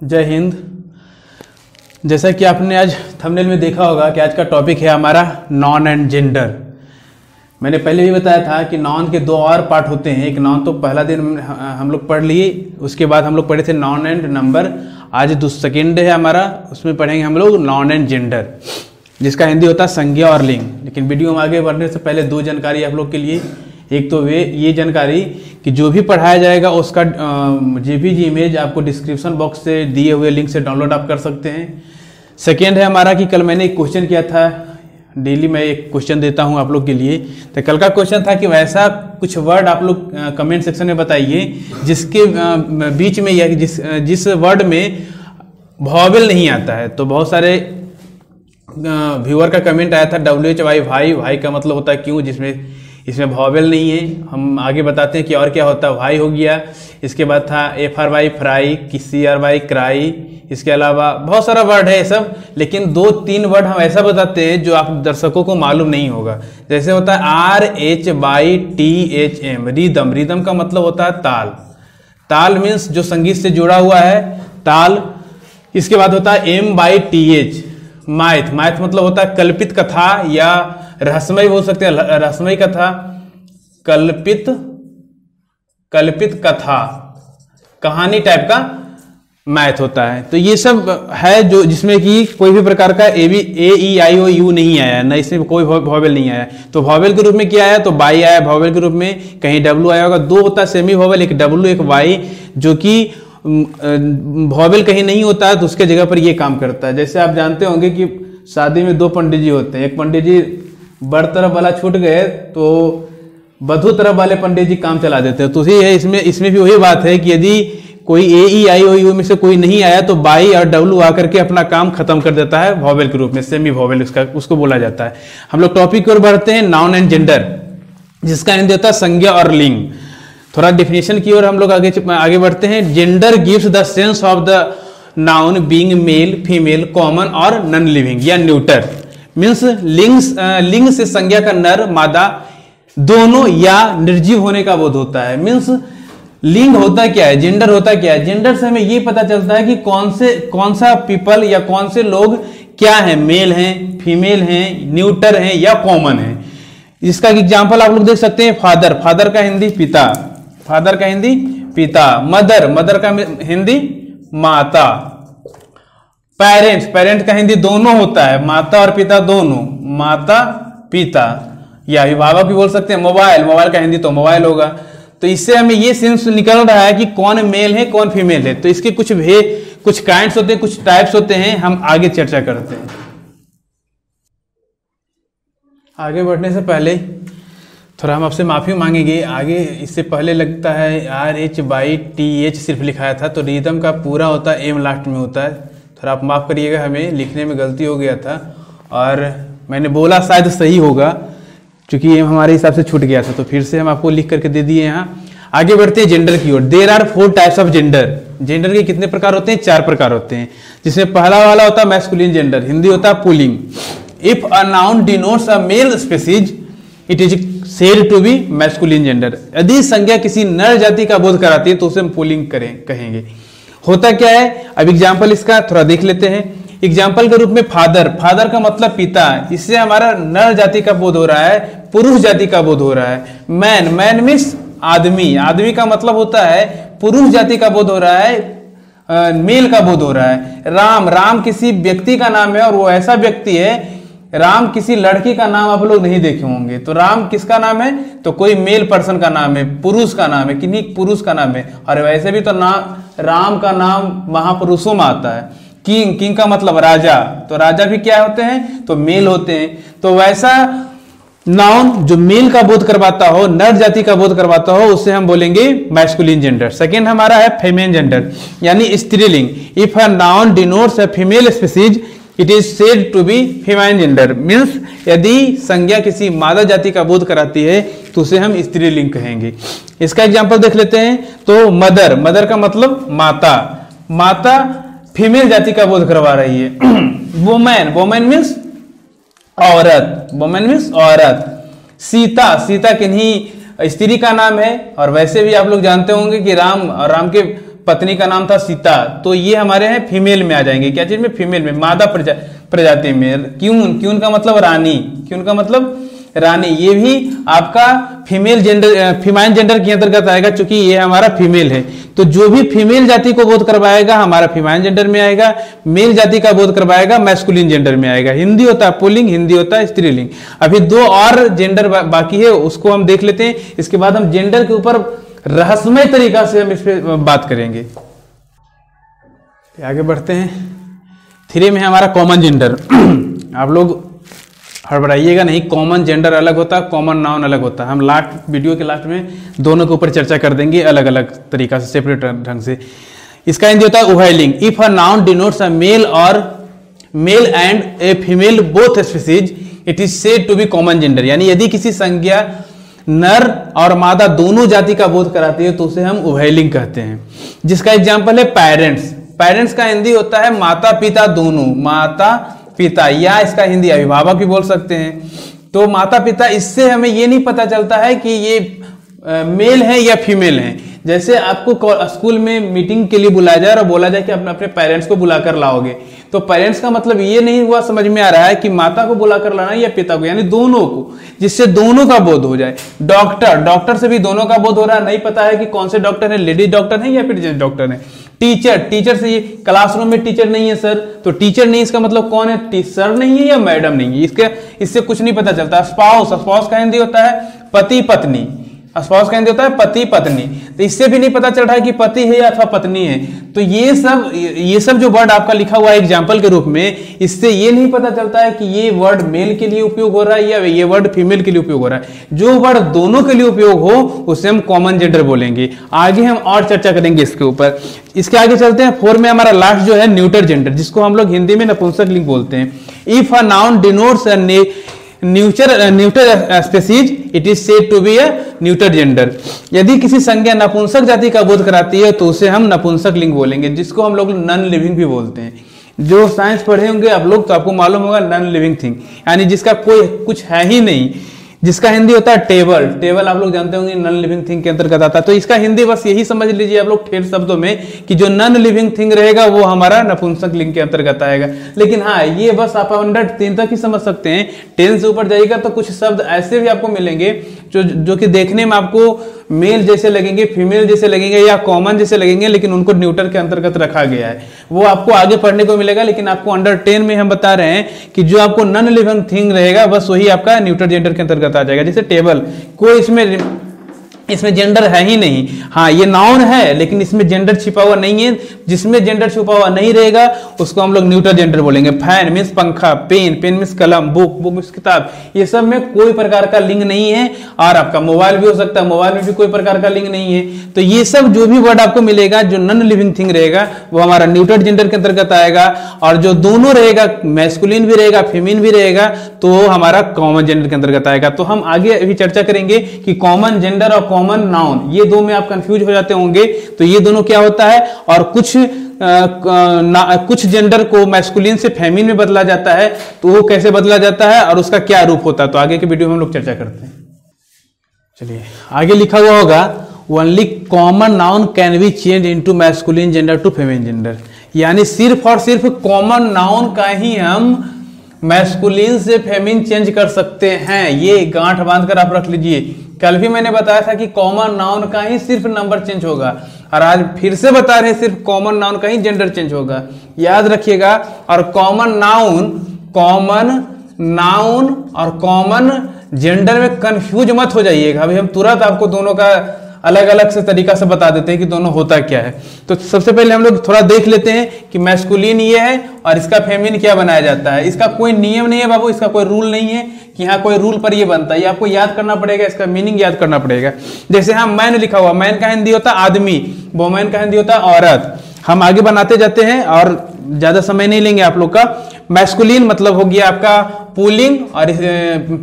जय हिंद। जैसा कि आपने आज थंबनेल में देखा होगा कि आज का टॉपिक है हमारा नॉन एंड जेंडर। मैंने पहले भी बताया था कि नॉन के दो और पार्ट होते हैं। एक नॉन तो पहला दिन हम लोग पढ़ लिए, उसके बाद हम लोग पढ़े थे नॉन एंड नंबर। आज सेकेंड है हमारा, उसमें पढ़ेंगे हम लोग नॉन एंड जेंडर, जिसका हिंदी होता है संज्ञा और लिंग। लेकिन वीडियो में आगे बढ़ने से पहले दो जानकारी आप लोग के लिए। एक तो ये जानकारी कि जो भी पढ़ाया जाएगा उसका जेपीजी इमेज आपको डिस्क्रिप्शन बॉक्स से दिए हुए लिंक से डाउनलोड आप कर सकते हैं। सेकेंड है हमारा कि कल मैंने एक क्वेश्चन किया था, डेली मैं एक क्वेश्चन देता हूं आप लोग के लिए। तो कल का क्वेश्चन था कि वैसा कुछ वर्ड आप लोग कमेंट सेक्शन में बताइए जिसके बीच में या जिस वर्ड में वॉवेल नहीं आता है। तो बहुत सारे व्यूअर का कमेंट आया था WHY भाई का मतलब होता है क्यों, जिसमें इसमें वॉवेल नहीं है। हम आगे बताते हैं कि और क्या होता है। भाई हो गया, इसके बाद था FRY फ्राई, CRY क्राई, इसके अलावा बहुत सारा वर्ड है सब। लेकिन दो तीन वर्ड हम ऐसा बताते हैं जो आप दर्शकों को मालूम नहीं होगा। जैसे होता है RHYTHM रिदम। रिदम का मतलब होता है ताल। ताल मीन्स जो संगीत से जुड़ा हुआ है, ताल। इसके बाद होता है MYTH माइथ। माइथ मतलब होता है कल्पित कथा या रहस्यमय बोल सकते हैं, रहस्यमय कथा, कल्पित कथा, कहानी टाइप का मैथ होता है। तो ये सब है जो जिसमें कि कोई भी प्रकार का AEIOU नहीं आया, ना इसमें कोई वॉवेल नहीं आया। तो वॉवेल के रूप में क्या आया, तो बाई आया। वॉवेल के रूप में कहीं W आया होगा। दो होता है सेमी वॉवेल, एक W एक Y, जो कि वॉवेल कहीं नहीं होता है तो उसके जगह पर ये काम करता है। जैसे आप जानते होंगे कि शादी में दो पंडित जी होते हैं। एक पंडित जी बर तरफ वाला छूट गए तो वधू तरफ वाले पंडित जी काम चला देते हैं। तो उसी है इसमें भी वही बात है कि यदि कोई AEIOU में से कोई नहीं आया तो बाई और W आकर के अपना काम खत्म कर देता है वॉवेल के रूप में। सेमी वॉवेल उसको बोला जाता है। हम लोग टॉपिक की ओर बढ़ते हैं, नाउन एंड जेंडर, जिसका हिंदी होता है संज्ञा और लिंग। थोड़ा डिफिनेशन की ओर हम लोग आगे बढ़ते हैं। Gender gives the sense of the noun being male, female, common और नॉन लिविंग या न्यूटर। मीन्स लिंग से संज्ञा का नर मादा दोनों या निर्जीव होने का बोध होता है। मीन्स लिंग होता क्या है, जेंडर होता क्या है। जेंडर से हमें ये पता चलता है कि कौन सा पीपल या कौन से लोग क्या है, मेल हैं, फीमेल हैं, न्यूटर हैं या कॉमन है। इसका एग्जाम्पल आप लोग देख सकते हैं। फादर, फादर का हिंदी पिता, फादर का हिंदी पिता। मदर, मदर का हिंदी माता। पेरेंट्स, पेरेंट का हिंदी दोनों होता है, माता और पिता दोनों, माता पिता, या अभिभावक भी बोल सकते हैं। मोबाइल, मोबाइल का हिंदी तो मोबाइल होगा। तो इससे हमें ये सेंस निकल रहा है कि कौन मेल है कौन फीमेल है। तो इसके कुछ काइंड्स होते हैं, कुछ टाइप्स होते हैं, हम आगे चर्चा करते हैं। आगे बढ़ने से पहले थोड़ा हम आपसे माफी मांगेंगे। आगे इससे पहले लगता है RHYTH सिर्फ लिखाया था, तो रिदम का पूरा होता है M लास्ट में होता है। थोड़ा आप माफ करिएगा, हमें लिखने में गलती हो गया था और मैंने बोला शायद सही होगा, क्योंकि M हमारे हिसाब से छूट गया था। तो फिर से हम आपको लिख करके दे दिए यहाँ। आगे बढ़ते हैं जेंडर की ओर। There are 4 types of gender. Gender के कितने प्रकार होते हैं, 4 प्रकार होते हैं। जिसमें पहला वाला होता है मैस्कुलिन जेंडर, हिंदी होता है पुलिंग। If a noun denotes a male species it is said to be masculine gender. यदि संज्ञा किसी नर जाति का बोध कराती है तो उसे हम पुलिंग कहेंगे। होता क्या है, अब एग्जाम्पल इसका थोड़ा देख लेते हैं। एग्जाम्पल के रूप में फादर, फादर का मतलब पिता, इससे हमारा नर जाति का बोध हो रहा है, पुरुष जाति का बोध हो रहा है। मैन, मैन मीन्स आदमी, आदमी का मतलब होता है पुरुष जाति का बोध हो रहा है, मेल का बोध हो रहा है। राम, राम किसी व्यक्ति का नाम है और वो ऐसा व्यक्ति है। राम किसी लड़की का नाम आप लोग नहीं देखे होंगे। तो राम किसका नाम है, तो कोई मेल पर्सन का नाम है, पुरुष का नाम है, किन्हीं पुरुष का नाम है। और वैसे भी तो राम का नाम महापुरुषों में आता है। किंग, किंग का मतलब राजा, तो राजा भी क्या होते हैं, तो मेल होते हैं। तो वैसा नाउन जो मेल का बोध करवाता हो, नर जाति का बोध करवाता हो, उससे हम बोलेंगे मैस्कुलिन जेंडर। सेकेंड हमारा है फेमेन जेंडर, यानी स्त्रीलिंग। If a noun denotes a female species it is said to be feminine gender. Means यदि संज्ञा किसी मादा जाति का बोध कराती है तो उसे हम स्त्रीलिंग कहेंगे। इसका एग्जाम्पल देख लेते हैं। तो मदर, मदर का मतलब माता, माता फीमेल जाति का बोध करवा रही है। वुमेन, वुमेन मीन्स औरत, वुमेन मीन्स औरत। सीता, सीता किन्हीं स्त्री का नाम है। और वैसे भी आप लोग जानते होंगे कि राम के पत्नी का नाम था सीता, तो ये हमारे हैं फीमेल में आ जाएंगे। क्या चीज में? फीमेल में, मादा प्रजाति में। क्यून का मतलब रानी, क्यून का मतलब रानी, ये भी आपका फीमेल जेंडर के अंतर्गत आएगा, चूंकि ये हमारा फीमेल है। तो जो भी फीमेल जाति को बोध करवाएगा हमारा फीमेल जेंडर में आएगा, मेल जाति का बोध करवाएगा मैस्कुलिन जेंडर में आएगा। हिंदी होता है पुल्लिंग, हिंदी होता है स्त्रीलिंग। अभी 2 और जेंडर बाकी है, उसको हम देख लेते हैं। इसके बाद हम जेंडर के ऊपर रहस्यमय तरीका से हम इस पे बात करेंगे। आगे बढ़ते हैं। 3 में हमारा कॉमन जेंडर। आप लोग हड़बड़ाइएगा नहीं, कॉमन जेंडर अलग होता है, कॉमन नाउन अलग होता है। हम वीडियो के लास्ट में दोनों के ऊपर चर्चा कर देंगे अलग अलग तरीका से, सेपरेट ढंग से। इसका हिंदी होता है उभयलिंग। If a noun denotes a male and a female both species it is said to be common gender. यानी यदि किसी संज्ञा नर और मादा दोनों जाति का बोध कराती है तो उसे हम उभयलिंग कहते हैं। जिसका एग्जाम्पल है पेरेंट्स। पेरेंट्स का हिंदी होता है माता पिता दोनों, माता पिता, या इसका हिंदी अभिभावक भी बोल सकते हैं। तो माता पिता, इससे हमें ये नहीं पता चलता है कि ये मेल है या फीमेल है। जैसे आपको स्कूल में मीटिंग के लिए बुलाया जाए और बोला जाए कि अपने पेरेंट्स को बुलाकर लाओगे, तो पेरेंट्स का मतलब ये नहीं हुआ समझ में आ रहा है कि माता को बुलाकर लाना या पिता को, यानी दोनों को, जिससे दोनों का बोध हो जाए। डॉक्टर से भी दोनों का बोध हो रहा है, नहीं पता है कि कौन से डॉक्टर है, लेडीज डॉक्टर है या फिर जेंट्स डॉक्टर है। टीचर से ये क्लासरूम में टीचर नहीं है सर, तो टीचर नहीं, इसका मतलब कौन है? सर नहीं है या मैडम नहीं है, इससे कुछ नहीं पता चलता। स्पाउस का हिंदी होता है पति पत्नी, स्पाउस का हिंदी होता है पति पत्नी। तो इससे भी नहीं पता चल रहा है कि पति है या अथवा पत्नी है। तो ये सब जो वर्ड आपका लिखा हुआ है एग्जाम्पल के रूप में, इससे ये नहीं पता चलता है कि ये वर्ड मेल के लिए उपयोग हो रहा है या ये वर्ड फीमेल के लिए उपयोग हो रहा है। जो वर्ड दोनों के लिए उपयोग हो उसे हम कॉमन जेंडर बोलेंगे। आगे हम और चर्चा करेंगे इसके ऊपर। इसके आगे चलते हैं। 4 में हमारा लास्ट जो है न्यूटर जेंडर, जिसको हम लोग हिंदी में नपुंसक लिंग बोलते हैं। If a noun denotes a neuter species it is said to be a neuter gender. यदि किसी संज्ञा नपुंसक जाति का बोध कराती है तो उसे हम नपुंसक लिंग बोलेंगे, जिसको हम लोग नॉन लिविंग भी बोलते हैं। जो साइंस पढ़े होंगे आप लोग तो आपको मालूम होगा नॉन लिविंग थिंग, यानी जिसका कोई कुछ है ही नहीं, जिसका हिंदी होता है टेबल आप लोग जानते होंगे नॉन लिविंग थिंग के अंतर्गत आता है। तो इसका हिंदी बस यही समझ लीजिए आप लोग ठेठ शब्दों में कि जो नॉन लिविंग थिंग रहेगा वो हमारा नपुंसक लिंग के अंतर्गत आएगा। लेकिन हाँ, ये बस आप अंडर 10 तक ही समझ सकते हैं। 10 से ऊपर जाइएगा तो कुछ शब्द ऐसे भी आपको मिलेंगे जो कि देखने में आपको मेल जैसे लगेंगे, फीमेल जैसे लगेंगे या कॉमन जैसे लगेंगे, लेकिन उनको न्यूटर के अंतर्गत रखा गया है। वो आपको आगे पढ़ने को मिलेगा, लेकिन आपको अंडर 10 में हम बता रहे हैं कि जो आपको नॉन लिविंग थिंग रहेगा बस वही आपका न्यूटर जेंडर के अंतर्गत आ जाएगा। जैसे टेबल, कोई इसमें जेंडर है ही नहीं। हाँ, ये नाउन है लेकिन इसमें जेंडर छिपा हुआ नहीं है। जिसमें जेंडर छिपा हुआ नहीं रहेगा उसको हम लोग न्यूटर जेंडर बोलेंगे। फैन मीन्स पंखा, पेन मीन्स कलम, बुक मीन्स किताब, ये सब में कोई प्रकार का लिंग नहीं है। और आपका मोबाइल भी हो सकता है, मोबाइल में भी कोई प्रकार का लिंग नहीं है। तो ये सब जो भी वर्ड आपको मिलेगा जो नॉन लिविंग थिंग रहेगा वो हमारा न्यूटर जेंडर के अंतर्गत आएगा। और जो दोनों रहेगा, मैस्कुलिन भी रहेगा, फेमिन भी रहेगा, तो वो हमारा कॉमन जेंडर के अंतर्गत आएगा। तो हम आगे अभी चर्चा करेंगे कि कॉमन जेंडर और कॉमन नाउन, ये दो में आप कंफ्यूज हो जाते होंगे। तो ये दोनों क्या होता है, और कुछ जेंडर को मैस्कुलिन से फेमिन में बदला जाता है, तो वो कैसे बदला जाता है और उसका क्या रूप होता है, तो आगे के वीडियो में हम लोग चर्चा करते हैं। चलिए, आगे लिखा हुआ होगा only common noun can be change into masculine gender to feminine gender. यानी सिर्फ और सिर्फ कॉमन नाउन का ही हम मैस्कुलिन से फेमिन चेंज कर सकते हैं। ये गांठ बांधकर आप रख लीजिए। कल भी मैंने बताया था कि कॉमन नाउन का ही सिर्फ नंबर चेंज होगा, और आज फिर से बता रहे हैं सिर्फ कॉमन नाउन का ही जेंडर चेंज होगा, याद रखिएगा। और कॉमन नाउन और कॉमन जेंडर में कंफ्यूज मत हो जाइएगा। अभी हम तुरंत आपको दोनों का अलग अलग से तरीका से बता देते हैं कि दोनों होता क्या है। तो सबसे पहले हम लोग थोड़ा देख लेते हैं कि मैस्कुलिन ये है और इसका फेमिन क्या बनाया जाता है। इसका कोई नियम नहीं है बाबू, इसका कोई रूल नहीं है कि हाँ कोई रूल पर ये बनता है। ये आपको याद करना पड़ेगा, इसका मीनिंग याद करना पड़ेगा। जैसे हाँ मैन लिखा हुआ, मैन का हिंदी होता है आदमी, वोमेन का हिंदी होता है औरत। हम आगे बनाते जाते हैं और ज्यादा समय नहीं लेंगे आप लोग का। मैस्कुलिन मतलब हो गया आपका पुल्लिंग और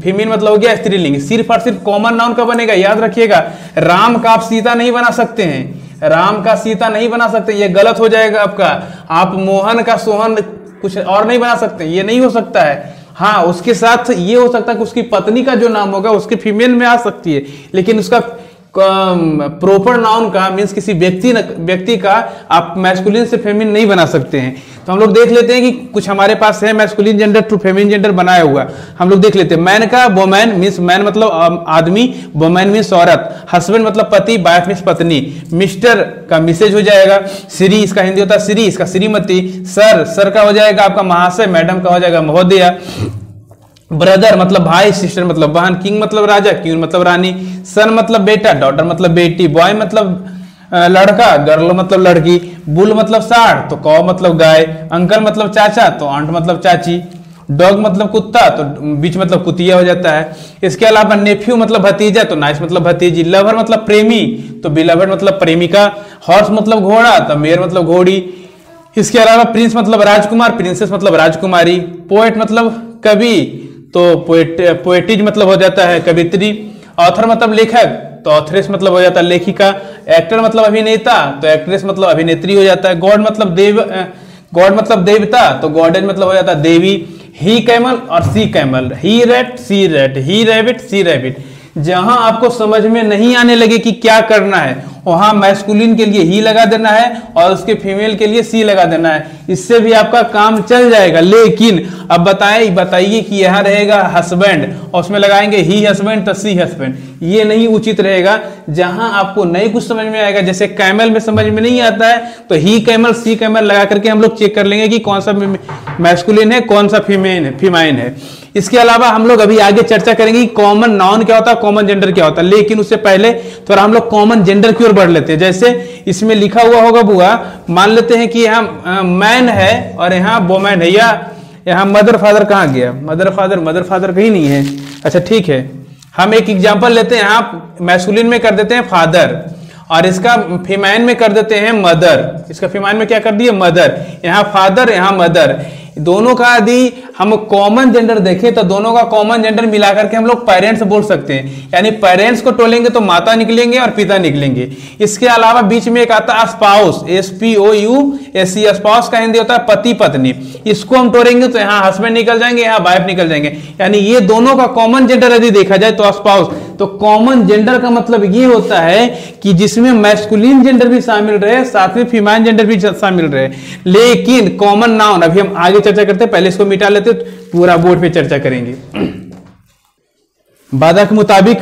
फीमेल मतलब हो गया स्त्रीलिंग। सिर्फ और सिर्फ कॉमन नाउन का बनेगा, याद रखिएगा। राम का आप सीता नहीं बना सकते हैं, राम का सीता नहीं बना सकते, ये गलत हो जाएगा आपका। आप मोहन का सोहन कुछ और नहीं बना सकते, ये नहीं हो सकता है। हाँ, उसके साथ ये हो सकता है कि उसकी पत्नी का जो नाम होगा उसके फीमेल में आ सकती है, लेकिन उसका प्रॉपर नाउन का मीन्स किसी व्यक्ति का आप मैस्कुलिन से फेमिनिन नहीं बना सकते हैं। तो हम लोग देख लेते हैं कि कुछ हमारे पास है masculine gender to feminine gender बनाया हुआ। हम लोग देख लेते हैं। मैन का वोमैन मीन्स मैन मतलब आदमी, वोमैन मीन्स औरत, हस्बैंड मतलब पति, वाइफ मीन्स पत्नी, मिस्टर का मिसेज हो जाएगा, श्री इसका हिंदी होता है श्री, इसका श्रीमती, सर का हो जाएगा आपका महाशय, मैडम का हो जाएगा महोदया, ब्रदर मतलब भाई, सिस्टर मतलब बहन, किंग मतलब राजा, क्वीन मतलब रानी, सन मतलब बेटा, डॉटर मतलब बेटी, बॉय मतलब लड़का, गर्ल मतलब लड़की, बुल मतलब सांड तो कौ मतलब गाय, अंकल मतलब चाचा तो आंट मतलब चाची, डॉग मतलब कुत्ता तो बीच मतलब कुतिया हो जाता है। इसके अलावा नेफ्यू मतलब भतीजा तो नाइस मतलब भतीजी, लवर मतलब प्रेमी तो बिलवर्ड मतलब प्रेमिका, हॉर्स मतलब घोड़ा तो मेयर मतलब घोड़ी। इसके अलावा प्रिंस मतलब राजकुमार, प्रिंसेस मतलब राजकुमारी, पोएट मतलब कवि तो पोएटिज मतलब हो जाता है कवित्री, ऑथर मतलब लेखक तो ऑथरेस मतलब हो जाता है लेखिका, एक्टर मतलब अभिनेता तो एक्ट्रेस मतलब अभिनेत्री हो जाता है, गॉड मतलब देवता तो गॉडेज मतलब हो जाता है देवी, ही कैमल और सी कैमल, ही रैट सी रैट, ही रैबिट सी रैबिट। जहां आपको समझ में नहीं आने लगे कि क्या करना है वहां मैस्कुलिन के लिए ही लगा देना है और उसके फीमेल के लिए सी लगा देना है, इससे भी आपका काम चल जाएगा। लेकिन अब बताइए कि यहां रहेगा हस्बैंड और उसमें लगाएंगे ही हस्बैंड तो सी हस्बैंड, ये नहीं उचित रहेगा। जहां आपको नहीं कुछ समझ में आएगा, जैसे कैमल में समझ में नहीं आता है तो ही कैमल सी कैमल लगा करके हम लोग चेक कर लेंगे कि कौन सा मैस्कुलिन है कौन सा फीमेन है। इसके अलावा हम लोग अभी आगे चर्चा करेंगे कि कॉमन नाउन क्या होता है, कॉमन जेंडर क्या होता है, लेकिन उससे पहले थोड़ा हम लोग कॉमन जेंडर की ओर बढ़ लेते हैं। जैसे इसमें लिखा हुआ होगा बुआ, मान लेते हैं कि यहाँ मैन है और यहाँ वोमैन है, या यहाँ मदर फादर कहाँ गया, मदर फादर कहीं नहीं है। अच्छा ठीक है, हम एक एग्जांपल लेते हैं। यहाँ मैस्कुलिन में कर देते हैं फादर और इसका फीमेन में कर देते हैं मदर। इसका फीमेन में क्या कर दिए मदर, यहाँ फादर यहाँ मदर। दोनों का यदि हम कॉमन जेंडर देखें तो दोनों का कॉमन जेंडर मिलाकर के हम लोग पेरेंट्स बोल सकते हैं, यानी पेरेंट्स को तोड़ेंगे तो माता निकलेंगे और पिता निकलेंगे। इसके अलावा बीच में एक आता है स्पाउस, SPOUS, स्पाउस का हिंदी होता है पति पत्नी। इसको हम तोड़ेंगे तो यहाँ हस्बैंड निकल जाएंगे, यहाँ वाइफ निकल जाएंगे, यानी ये दोनों का कॉमन जेंडर यदि देखा जाए तो स्पाउस। तो कॉमन जेंडर का मतलब ये होता है कि जिसमें मैस्कुलिन जेंडर भी शामिल रहे साथ में फीमेल जेंडर भी शामिल रहे। लेकिन कॉमन नाउन अभी हम आगे चर्चा करते हैं, पहले इसको मिटा लेते, पूरा बोर्ड पे चर्चा करेंगे। बाधा के मुताबिक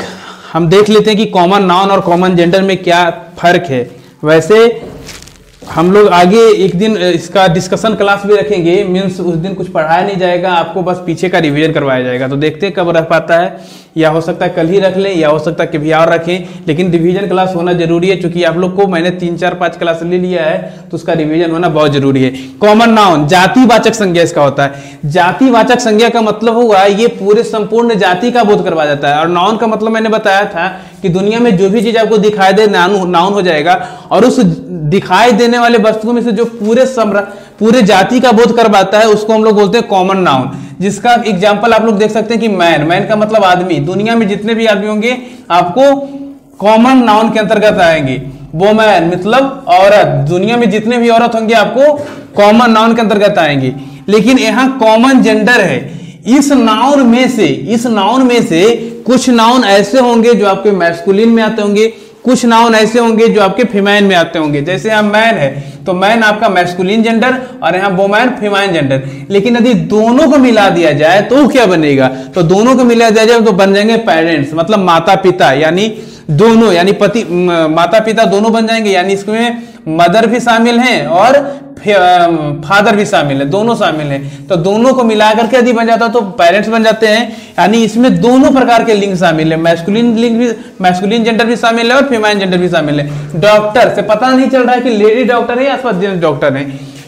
हम देख लेते हैं कि कॉमन नाउन और कॉमन जेंडर में क्या फर्क है। वैसे हम लोग आगे एक दिन इसका डिस्कशन क्लास भी रखेंगे, मीन्स उस दिन कुछ पढ़ाया नहीं जाएगा, आपको बस पीछे का रिवीजन करवाया जाएगा। तो देखते हैं कब रख पाता है, या हो सकता है कल ही रख लें या हो सकता है कभी और रखें, लेकिन रिवीजन क्लास होना जरूरी है। क्योंकि आप लोग को मैंने 3 4 5 क्लास ले लिया है तो उसका रिवीजन होना बहुत जरूरी है। कॉमन नाउन जातिवाचक संज्ञा इसका होता है। जातिवाचक संज्ञा का मतलब हुआ ये पूरे संपूर्ण जाति का बोध करवा जाता है। और नाउन का मतलब मैंने बताया था कि दुनिया में जो भी चीज आपको दिखाई दे नाउन हो जाएगा, और उस दिखाई देने वाले वस्तुओं में से जो पूरे जाति का बोध करवाता है उसको हम लोग बोलते हैं कॉमन नाउन। जिसका एग्जांपल आप लोग देख सकते हैं कि मैन का मतलब आदमी, दुनिया में जितने भी आदमी होंगे आपको कॉमन नाउन के अंतर्गत आएंगे। वोमैन मतलब औरत, दुनिया में जितने भी औरत होंगे आपको कॉमन नाउन के अंतर्गत आएंगे। लेकिन यहाँ कॉमन जेंडर है। इस नाउन में से कुछ नाउन ऐसे होंगे जो आपके मैस्कुलिन में आते होंगे, कुछ नाउन ऐसे होंगे जो आपके फीमेल में आते होंगे। जैसे यहाँ मैन है तो मैन आपका मैस्कुलिन जेंडर और यहाँ वोमैन फीमेल जेंडर। लेकिन यदि दोनों को मिला दिया जाए तो क्या बनेगा, तो दोनों को मिला दिया जाए तो बन जाएंगे पेरेंट्स, मतलब माता पिता, यानी दोनों, यानी पति माता पिता दोनों बन जाएंगे। यानी इसमें मदर भी शामिल हैं और फादर भी शामिल है, दोनों शामिल हैं। तो दोनों को मिलाकर के यदि बन जाता तो पेरेंट्स बन जाते हैं। यानी इसमें दोनों प्रकार के लिंग शामिल है, मैस्कुलिन जेंडर भी शामिल है और फीमेल जेंडर भी शामिल है। डॉक्टर से पता नहीं चल रहा है कि लेडी डॉक्टर है अथवा जेंट्स डॉक्टर है।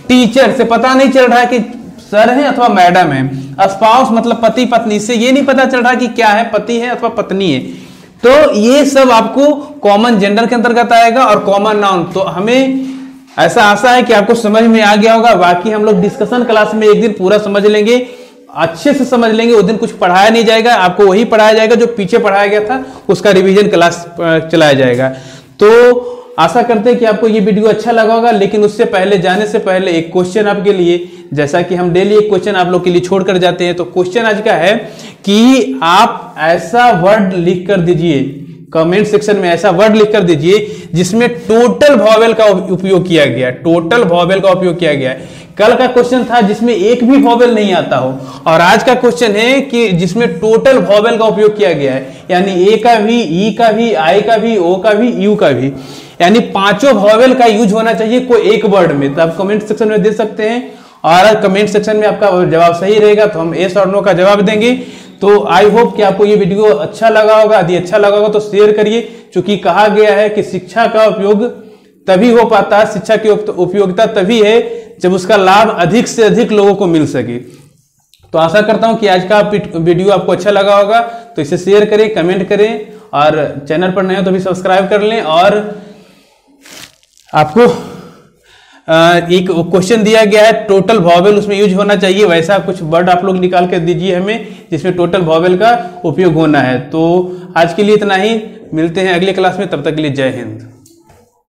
टीचर से पता नहीं चल रहा है कि सर है अथवा मैडम है। स्पाउस मतलब पति पत्नी, से ये नहीं पता चल रहा है कि क्या है, पति है अथवा पत्नी है। तो ये सब आपको कॉमन जेंडर के अंतर्गत आएगा। और कॉमन नाउन तो हमें ऐसा आशा है कि आपको समझ में आ गया होगा। बाकी हम लोग डिस्कशन क्लास में एक दिन पूरा समझ लेंगे, अच्छे से समझ लेंगे। उस दिन कुछ पढ़ाया नहीं जाएगा, आपको वही पढ़ाया जाएगा जो पीछे पढ़ाया गया था, उसका रिवीजन क्लास चलाया जाएगा। तो आशा करते हैं कि आपको ये वीडियो अच्छा लगा होगा। लेकिन उससे पहले जाने से पहले एक क्वेश्चन आपके लिए, जैसा कि हम डेली एक क्वेश्चन आप लोग के लिए छोड़ कर जाते हैं, तो क्वेश्चन आज का है कि आप ऐसा वर्ड लिख कर दीजिए कमेंट सेक्शन में ऐसा वर्ड लिख कर दीजिए जिसमें टोटल वॉवेल का उपयोग किया गया, टोटल वॉवेल का उपयोग किया गया है। कल का क्वेश्चन था जिसमें एक भी वॉवेल नहीं आता हो, और आज का क्वेश्चन है कि जिसमें टोटल वॉवेल का उपयोग किया गया है, यानी ए का भी, ई का भी, आई का भी, ओ का भी, यू का भी, यानी पांचों वॉवेल का यूज होना चाहिए कोई एक वर्ड में। तो आप कमेंट सेक्शन में दे सकते हैं, और कमेंट सेक्शन में आपका जवाब सही रहेगा तो हम यस और नो का जवाब देंगे। तो आई होप कि आपको ये वीडियो अच्छा लगा होगा। यदि अच्छा लगा होगा तो शेयर करिए, क्योंकि कहा गया है कि शिक्षा का उपयोग तभी हो पाता है, शिक्षा की उपयोगिता तभी है जब उसका लाभ अधिक से अधिक लोगों को मिल सके। तो आशा करता हूं कि आज का वीडियो आपको अच्छा लगा होगा, तो इसे शेयर करें, कमेंट करें, और चैनल पर नए हो तो भी सब्सक्राइब कर लें। और आपको एक क्वेश्चन दिया गया है टोटल वॉवेल उसमें यूज होना चाहिए, वैसा कुछ वर्ड आप लोग निकाल कर दीजिए हमें जिसमें टोटल वॉवेल का उपयोग होना है। तो आज के लिए इतना ही, मिलते हैं अगले क्लास में, तब तक के लिए जय हिंद।